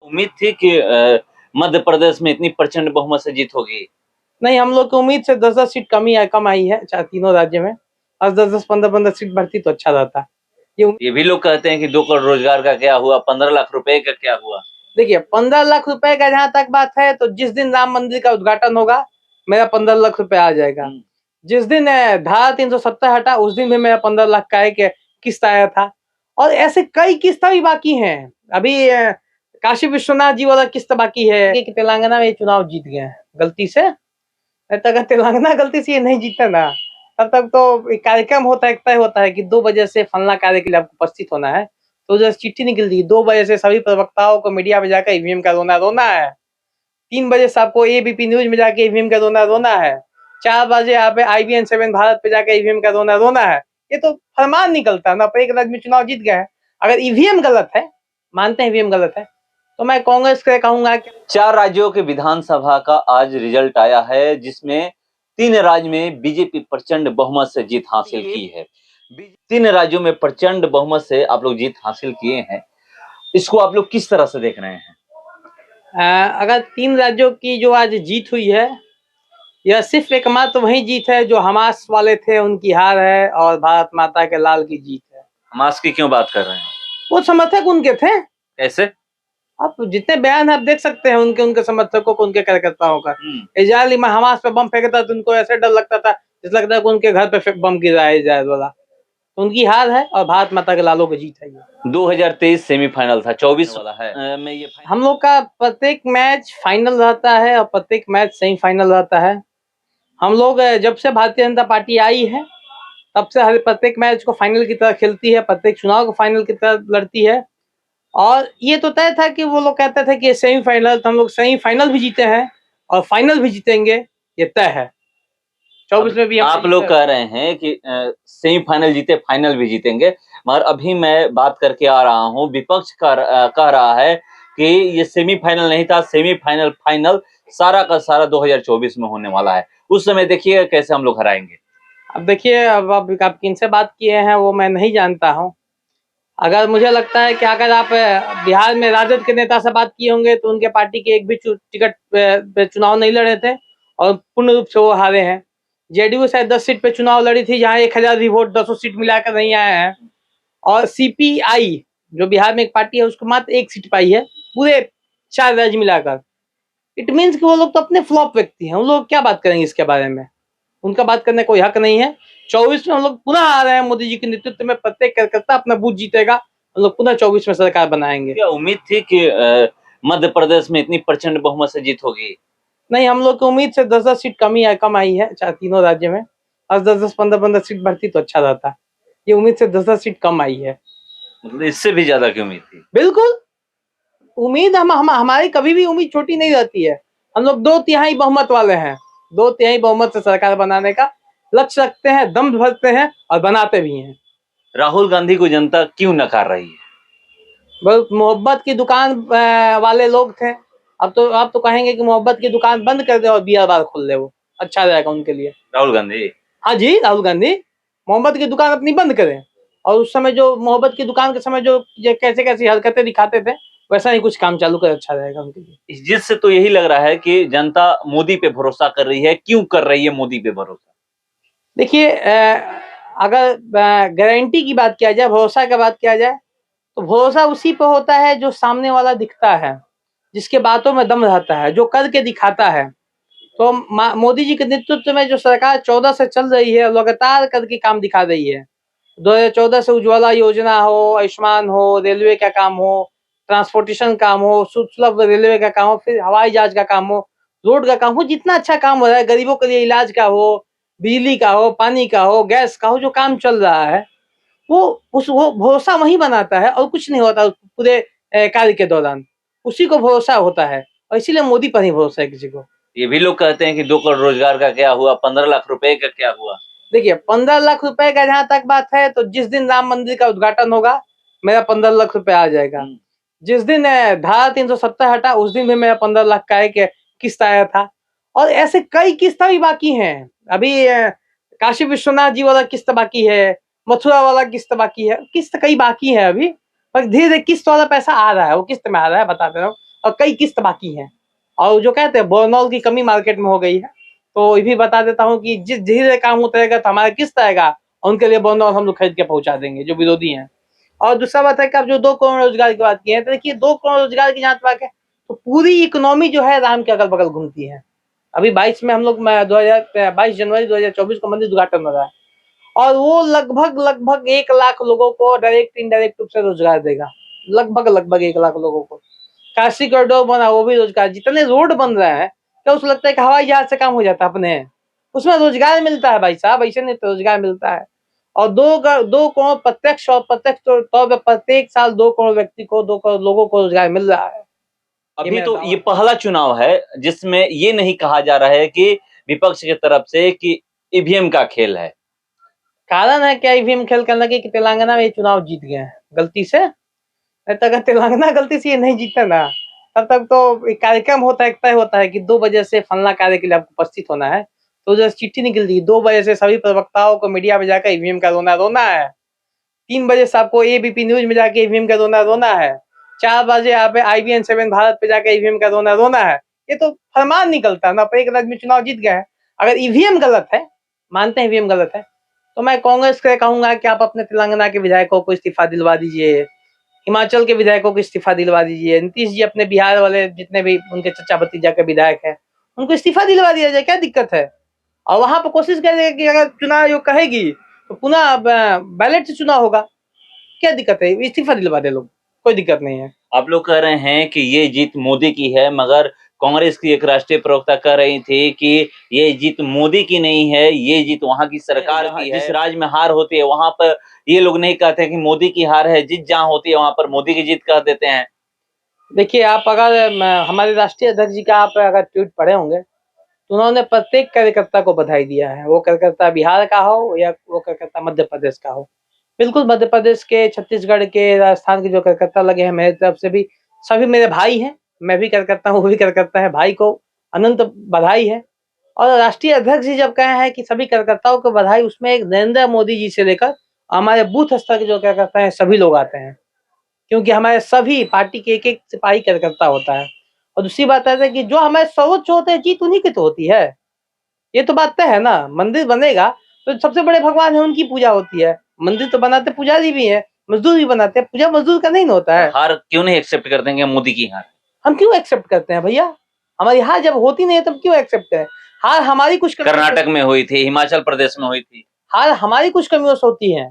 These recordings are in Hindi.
उम्मीद थी कि मध्य प्रदेश में इतनी प्रचंड बहुमत से जीत होगी। नहीं, हम लोग की उम्मीद से 10-10 सीट कम आई है तीनों राज्य में। और 10-10, 15-15 सीट बढ़ती तो अच्छा रहता। ये भी लोग कहते हैं कि 2 करोड़ रोजगार का क्या हुआ, 15 लाख रुपए का क्या हुआ? देखिए, 15 लाख रुपए का जहां तक बात है, तो जिस दिन राम मंदिर का उद्घाटन होगा, मेरा 15 लाख रुपए आ जाएगा। जिस दिन धारा 370 हटा, उस दिन भी मेरा 15 लाख का एक किस्त आया था। और ऐसे कई किस्तें भी बाकी हैं। अभी काशी विश्वनाथ जी वाला किस्त बाकी है कि तेलंगाना में ये चुनाव जीत गए हैं गलती से। अगर तेलंगाना गलती से ये नहीं जीता ना, तब तक तो एक कार्यक्रम होता है, तय होता है कि 2 बजे से फलना कार्य के लिए आपको उपस्थित होना है। तो जब चिट्ठी निकलती है 2 बजे से सभी प्रवक्ताओं को मीडिया में जाकर ईवीएम का रोना है। 3 बजे से आपको एबीपी न्यूज में जाके ईवीएम का रोना है। 4 बजे आप IBN 7 भारत पे जाकर ईवीएम का रोना है। ये तो फरमान निकलता है ना, पर एक राज्य में चुनाव जीत गए हैं। अगर ईवीएम गलत है, मानते हैं ईवीएम गलत है, तो मैं कांग्रेस को कहूंगा कि 4 राज्यों के विधानसभा का आज रिजल्ट आया है, जिसमें 3 राज्य में बीजेपी प्रचंड बहुमत से जीत हासिल की है। 3 राज्यों में प्रचंड बहुमत से आप लोग जीत हासिल किए हैं। इसको आप लोग किस तरह से देख रहे हैं? अगर 3 राज्यों की जो आज जीत हुई है, यह सिर्फ एकमात्र वही जीत है जो हमास वाले थे उनकी हार है, और भारत माता के लाल की जीत है। हमास की क्यों बात कर रहे हैं? वो समर्थक उनके थे। कैसे? आप जितने बयान आप देख सकते हैं उनके समर्थकों को, उनके कार्यकर्ताओं का। इजराइल में हमास पे बम फेंकता तो उनको ऐसे डर लगता था जैसे लगता है कि उनके घर पे बम गिरा है इजराइल वाला। उनकी हार है और भारत माता के लालों की जीत है। ये 2023 सेमीफाइनल था, 24 वाला है। में ये हम लोग का प्रत्येक मैच फाइनल रहता है और प्रत्येक मैच सेमीफाइनल रहता है। हम लोग जब से भारतीय जनता पार्टी आई है, तब से हर प्रत्येक मैच को फाइनल की तरह खेलती है, प्रत्येक चुनाव को फाइनल की तरह लड़ती है। और ये तो तय था कि वो लोग कहते थे कि सेमीफाइनल, तो हम लोग सेमीफाइनल भी जीते हैं और फाइनल भी जीतेंगे, ये तय है। 24 में भी आप लोग कह रहे हैं कि सेमीफाइनल जीते, फाइनल भी जीतेंगे, मगर अभी मैं बात करके आ रहा हूँ, विपक्ष कह रहा है कि ये सेमीफाइनल नहीं था, सेमीफाइनल फाइनल सारा का सारा 2024 में होने वाला है। उस समय देखिए कैसे हम लोग हराएंगे। अब देखिए, अब आप किन से बात किए हैं वो मैं नहीं जानता हूँ। अगर मुझे लगता है कि अगर आप बिहार में राजद के नेता से बात किए होंगे तो उनके पार्टी के एक भी टिकट पे चुनाव नहीं लड़े थे और पूर्ण रूप से वो हारे हैं। जेडीयू शायद 10 सीट पे चुनाव लड़ी थी, जहाँ 1000 भी वोट 200 सीट मिलाकर नहीं आए हैं। और CPI जो बिहार में एक पार्टी है, उसको मात्र 1 सीट पाई है पूरे 4 राज्य मिलाकर। इट मीन्स कि वो लोग तो अपने फ्लॉप व्यक्ति हैं। उन लोग क्या बात करेंगे इसके बारे में, उनका बात करने कोई हक नहीं है। 24 में हम लोग पुनः आ रहे हैं, मोदी जी के नेतृत्व में प्रत्येक कार्यकर्ता अपना बूथ जीतेगा, हम लोग पुनः 24 में सरकार बनाएंगे। क्या उम्मीद थी कि मध्य प्रदेश में इतनी प्रचंड बहुमत से जीत होगी? नहीं, हम लोग की उम्मीद से 10-10 सीट कम आई है तीनों राज्य में। और 10-10, 15-15 सीट बढ़ती तो अच्छा रहता। ये उम्मीद से 10-10 सीट कम आई है। मतलब इससे भी ज्यादा की उम्मीद थी? बिल्कुल, उम्मीद हमारी कभी भी उम्मीद छोटी नहीं रहती है। हम लोग 2/3 बहुमत वाले हैं, 2/3 बहुमत से सरकार बनाने का लक्ष्य रखते हैं, दम भरते हैं और बनाते भी हैं। राहुल गांधी को जनता क्यों नकार रही है? बहुत मोहब्बत की दुकान वाले लोग थे। अब तो आप तो कहेंगे कि मोहब्बत की दुकान बंद कर दे और बियर बार खोल ले, वो अच्छा रहेगा उनके लिए। राहुल गांधी? हाँ जी, राहुल गांधी मोहब्बत की दुकान अपनी बंद करें, और उस समय जो मोहब्बत की दुकान के समय जो कैसे कैसी हरकतें दिखाते थे, वैसा ही कुछ काम चालू कर, अच्छा रहेगा उनके लिए। इस जिद से तो यही लग रहा है कि जनता मोदी पे भरोसा कर रही है। क्यों कर रही है मोदी पे भरोसा? देखिए, अगर गारंटी की बात किया जाए, भरोसा की बात किया जाए, तो भरोसा उसी पे होता है जो सामने वाला दिखता है, जिसके बातों में दम रहता है, जो करके दिखाता है। तो मोदी जी के नेतृत्व में जो सरकार 14 से चल रही है, लगातार करके काम दिखा रही है। 2014 से उज्ज्वला योजना हो, आयुष्मान हो, रेलवे का काम हो, ट्रांसपोर्टेशन काम हो, सुलभ रेलवे का काम हो, फिर हवाई जहाज का काम हो, रोड का काम हो, जितना अच्छा काम हो रहा है, गरीबों के लिए इलाज का हो, बिजली का हो, पानी का हो, गैस का हो, जो काम चल रहा है, वो भरोसा वही बनाता है और कुछ नहीं होता पूरे कार्य के दौरान। उसी को भरोसा होता है और इसीलिए मोदी पर ही भरोसा है किसी को। ये भी लोग कहते हैं कि 2 करोड़ रोजगार का क्या हुआ, 15 लाख रुपए का क्या हुआ? देखिए, 15 लाख रुपए का जहां तक बात है, तो जिस दिन राम मंदिर का उद्घाटन होगा, मेरा 15 लाख रुपए आ जाएगा। जिस दिन धारा 370 हटा, उस दिन भी मेरा 15 लाख का एक किस्त आया था। और ऐसे कई किस्तें भी बाकी हैं। अभी काशी विश्वनाथ जी वाला किस्त बाकी है, मथुरा वाला किस्त बाकी है, किस्त कई बाकी है अभी, पर धीरे धीरे किस्त वाला पैसा आ रहा है, वो किस्त में आ रहा है, बता दे रहा हूँ। और कई किस्त बाकी हैं। और जो कहते हैं बोनॉल की कमी मार्केट में हो गई है, तो ये भी बता देता हूँ कि जिस धीरे काम उतरेगा तो हमारा किस्त आएगा और उनके लिए बोनॉल हम लोग खरीद के पहुंचा देंगे जो विरोधी हैं। और दूसरा बात है कि आप जो 2 करोड़ रोजगार की बात की है, तो देखिए 2 करोड़ रोजगार की जहाँ बात है तो पूरी इकोनॉमी जो है राम के अगल बगल घूमती है। अभी 22 में हम लोग 22 जनवरी 2024 को मंदिर उद्घाटन हो रहा है और वो लगभग 1 लाख लोगों को डायरेक्ट इनडायरेक्ट रूप से रोजगार देगा। लगभग 1 लाख लोगों को। काशी कॉरिडोर बना वो भी रोजगार, जितने रोड बन रहे हैं क्या उसको लगता है कि हवाई जहाज से काम हो जाता है अपने, उसमें रोजगार मिलता है भाई साहब, ऐसे नहीं तो रोजगार मिलता है। और 2 करोड़ प्रत्यक्ष और प्रत्यक्ष तौर पर प्रत्येक साल 2 करोड़ व्यक्ति को 2 करोड़ लोगों को रोजगार मिल रहा है। अभी तो ये पहला चुनाव है जिसमें ये नहीं कहा जा रहा है कि विपक्ष की तरफ से कि ईवीएम का खेल है। कारण है क्या ईवीएम खेल करने के कि तेलंगाना में ये चुनाव जीत गए हैं गलती से। नहीं तो अगर तेलंगाना गलती से ये नहीं जीते ना, तब तक तो एक कार्यक्रम होता है, तय होता है कि 2 बजे से फलना कार्य के लिए आपको उपस्थित होना है, तो जब चिट्ठी निकलती है 2 बजे से सभी प्रवक्ताओं को मीडिया में जाकर ईवीएम का रोना है। 3 बजे से आपको एबीपी न्यूज में जाके ईवीएम का रोना है। 4 बजे आप IBN7 भारत पे जाकर ईवीएम का रोना है। ये तो फरमान निकलता है ना, पर एक राज्य में चुनाव जीत गए हैं। अगर ईवीएम गलत है, मानते हैं ईवीएम गलत है, तो मैं कांग्रेस को कहूंगा कि आप अपने तेलंगाना के विधायकों को इस्तीफा दिलवा दीजिए, हिमाचल के विधायकों को इस्तीफा दिलवा दीजिए, नीतीश जी अपने बिहार वाले जितने भी उनके चचा भतीजा के विधायक हैं उनको इस्तीफा दिलवा दिया जाए, क्या दिक्कत है। और वहां पर कोशिश करेंगे कि अगर चुनाव आयोग कहेगी तो पुनः बैलेट से चुनाव होगा, क्या दिक्कत है, इस्तीफा दिलवा दे लोग, कोई दिक्कत नहीं है। आप लोग कह रहे हैं कि ये जीत मोदी की है, मगर कांग्रेस की एक राष्ट्रीय प्रवक्ता कह रही थी कि ये जीत मोदी की नहीं है, ये जीत वहां की सरकार की है। जिस राज्य में हार होती है वहां पर ये लोग नहीं कहते कि मोदी की हार है, जीत जहां होती है वहां पर मोदी की जीत कह देते हैं। देखिए आप अगर हमारे राष्ट्रीय अध्यक्ष जी का आप अगर ट्वीट पढ़े होंगे तो उन्होंने प्रत्येक कार्यकर्ता को बधाई दिया है, वो कार्यकर्ता बिहार का हो या वो कार्यकर्ता मध्य प्रदेश का हो। बिल्कुल मध्य प्रदेश के, छत्तीसगढ़ के, राजस्थान के जो कार्यकर्ता लगे हैं मेरी तरफ से भी सभी मेरे भाई हैं, मैं भी कार्यकर्ता हूँ, वो भी कार्यकर्ता है, भाई को अनंत बधाई है। और राष्ट्रीय अध्यक्ष जी जब कहे हैं कि सभी कार्यकर्ताओं को बधाई, उसमें एक नरेंद्र मोदी जी से लेकर हमारे बूथ स्तर के जो कार्यकर्ता हैं सभी लोग आते हैं, क्योंकि हमारे सभी पार्टी के एक सिपाही कार्यकर्ता होता है। और दूसरी बात है कि जो हमारे सर्वोच्च होते हैं जीत उन्हीं की तो होती है, ये तो बात तय है ना। मंदिर बनेगा तो सबसे बड़े भगवान है उनकी पूजा होती है, मंदिर तो बनाते पुजारी भी है, मजदूर भी बनाते हैं, पूजा मजदूर का नहीं होता है। हार क्यों नहीं एक्सेप्ट कर देंगे मोदी की हार? हम क्यों एक्सेप्ट करते हैं भैया, हमारी हार जब होती नहीं है तब क्यों एक्सेप्ट करें। हार हमारी कुछ कर्नाटक में हुई थी, हिमाचल प्रदेश में हुई थी, हार हमारी कुछ कमियों से होती है,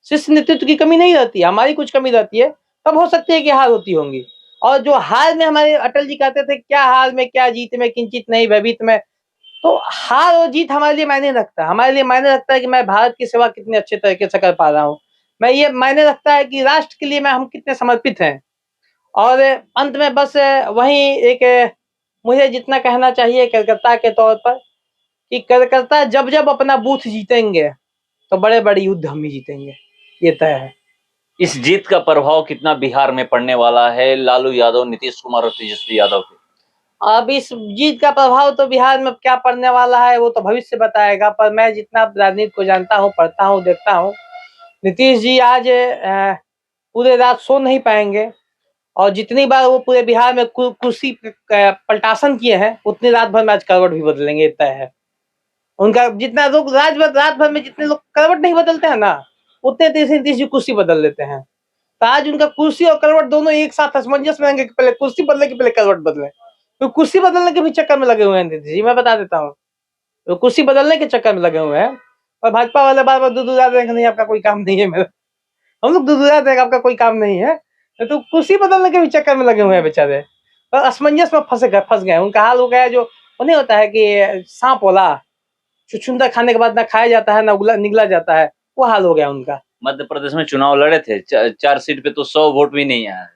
शिष्य नेतृत्व की कमी नहीं रहती, हमारी कुछ कमी रहती है, तब हो सकती है कि हार होती होंगी। और जो हार में हमारे अटल जी कहते थे क्या हार में क्या जीत में किंचित नहीं भयभीत में, तो हार और जीत हमारे लिए मायने रखता है। हमारे लिए मायने रखता है कि मैं भारत की सेवा कितने अच्छे तरीके से कर पा रहा हूँ, मैं ये मायने रखता है कि राष्ट्र के लिए हम कितने समर्पित हैं। और अंत में बस वही एक मुझे जितना कहना चाहिए कार्यकर्ता के तौर पर कि कार्यकर्ता जब जब अपना बूथ जीतेंगे तो बड़े बड़े युद्ध हम ही जीतेंगे, ये तय है। इस जीत का प्रभाव कितना बिहार में पड़ने वाला है लालू यादव, नीतीश कुमार और तेजस्वी यादव पे? अब इस जीत का प्रभाव तो बिहार में क्या पड़ने वाला है वो तो भविष्य बताएगा, पर मैं जितना राजनीति को जानता हूँ, पढ़ता हूँ, देखता हूँ, नीतीश जी आज पूरे रात सो नहीं पाएंगे और जितनी बार वो पूरे बिहार में कुर्सी पलटासन किए हैं उतनी रात भर में आज करवट भी बदलेंगे, तय है। उनका जितना लोग रात भर में जितने लोग करवट नहीं बदलते हैं ना, उतने तेज नीतीश जी कुर्सी बदल लेते हैं। तो आज उनका कुर्सी और करवट दोनों एक साथ असमंजस में रहेंगे कि पहले कुर्सी बदले कि पहले करवट बदले। तो कुर्सी बदलने के भी चक्कर में लगे हुए हैं नीतीश जी, मैं बता देता हूँ, तो कुर्सी बदलने के चक्कर में लगे हुए हैं। और भाजपा वाले बार बार दुदुरा देंगे नहीं आपका कोई काम नहीं है, मेरा हम लोग दुदुरा देंगे आपका कोई काम नहीं है, तो कुर्सी बदलने के भी चक्कर में लगे हुए हैं बेचारे, और असमंजस में फंस गए। उनका हाल हो गया जो नहीं होता है कि सांप वाला चुचुंदर खाने के बाद ना खाया जाता है ना निगला जाता है, वो हाल हो गया उनका। मध्य प्रदेश में चुनाव लड़े थे, 4 सीट पे तो 100 वोट भी नहीं आया।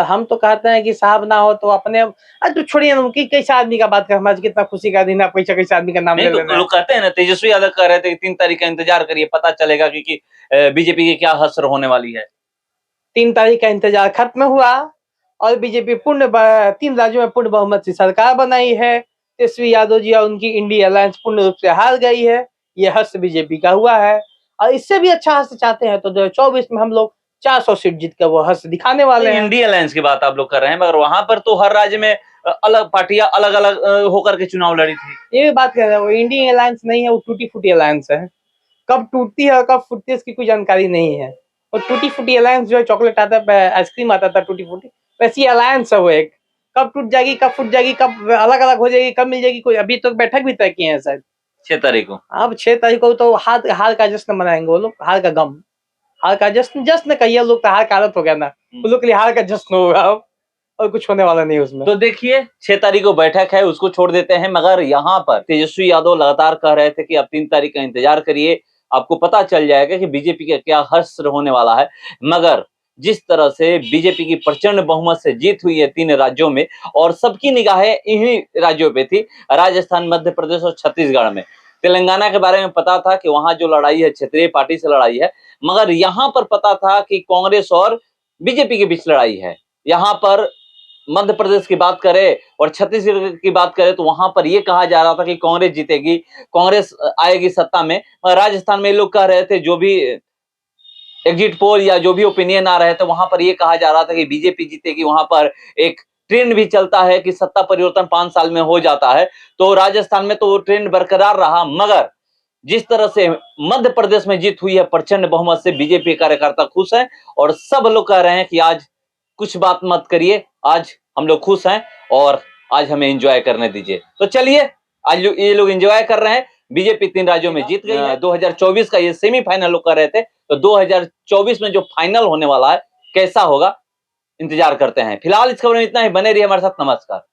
हम तो कहते हैं कि साहब ना हो तो अपने तो छोड़िए ना, कैसे आदमी का बात कर, हमारे कितना खुशी का दिन है, कैसे आदमी का नाम ले लेना। लोग कहते हैं ना, तेजस्वी यादव कह रहे थे कि 3 तारीख का इंतजार करिए, पता चलेगा कि बीजेपी की क्या हसर होने वाली है। 3 तारीख का इंतजार खत्म हुआ और बीजेपी 3 राज्यों में पूर्ण बहुमत से सरकार बनाई है। तेजस्वी यादव जी और उनकी इंडिया अलायंस पूर्ण रूप से हार गई है, ये हर्ष बीजेपी का हुआ है। और इससे भी अच्छा हर्ष चाहते हैं तो 2024 में हम लोग 400 सीट जीत कर वो हर्ष दिखाने वाले हैं। इंडिया अलायंस की बात आप लोग कर रहे हैं, मगर वहां पर तो हर राज्य में अलग पार्टियां अलग अलग होकर के चुनाव लड़ी थी। ये बात कर रहे हैं, वो इंडियन अलायंस नहीं है, वो टूटी फूटी अलायंस है। कब टूटती है और कब फूटती है इसकी कोई जानकारी नहीं है। और टूटी फूटी अलायंस जो है, चॉकलेट आता है, आइसक्रीम आता था टूटी फूटी, वैसी अलायंस है वो एक। कब टूट जाएगी, कब फूट जाएगी, कब अलग अलग हो जाएगी, कब मिल जाएगी, कोई अभी तो बैठक भी तय किए हैं शायद 6 तारीख को। अब 6 तारीख को तो हार का जश्न मनाएंगे वो लोग, हार का गम, हार का जश्न, जश्न कहिए लोग, तो हार का आदत हो गया ना, वो लोग के लिए हार का जश्न होगा अब, और कुछ होने वाला नहीं उसमें। तो देखिए 6 तारीख को बैठक है, उसको छोड़ देते हैं, मगर यहाँ पर तेजस्वी यादव लगातार कह रहे थे कि अब 3 तारीख का इंतजार करिए, आपको पता चल जाएगा कि बीजेपी का क्या हश्र होने वाला है। मगर जिस तरह से बीजेपी की प्रचंड बहुमत से जीत हुई है 3 राज्यों में, और सबकी निगाहें इन्हीं राज्यों पे थी, राजस्थान, मध्य प्रदेश और छत्तीसगढ़ में। तेलंगाना के बारे में पता था कि वहां जो लड़ाई है क्षेत्रीय पार्टी से लड़ाई है, मगर यहाँ पर पता था कि कांग्रेस और बीजेपी के बीच लड़ाई है। यहाँ पर मध्य प्रदेश की बात करें और छत्तीसगढ़ की बात करें तो वहां पर यह कहा जा रहा था कि कांग्रेस जीतेगी, कांग्रेस आएगी सत्ता में। राजस्थान में लोग कह रहे थे, जो भी एग्जिट पोल या जो भी ओपिनियन आ रहे थे, वहां पर यह कहा जा रहा था कि बीजेपी जीतेगी। वहां पर एक ट्रेंड भी चलता है कि सत्ता परिवर्तन 5 साल में हो जाता है, तो राजस्थान में तो वो ट्रेंड बरकरार रहा। मगर जिस तरह से मध्य प्रदेश में जीत हुई है प्रचंड बहुमत से, बीजेपी कार्यकर्ता खुश हैं और सब लोग कह रहे हैं कि आज कुछ बात मत करिए, आज हम लोग खुश हैं और आज हमें एंजॉय करने दीजिए। तो चलिए, आज ये लोग एंजॉय कर रहे हैं। बीजेपी 3 राज्यों में जीत गई है। 2024 का ये सेमीफाइनल लोग कर रहे थे, तो 2024 में जो फाइनल होने वाला है कैसा होगा, इंतजार करते हैं। फिलहाल इस खबर में इतना ही, बने रहिए हमारे साथ। नमस्कार।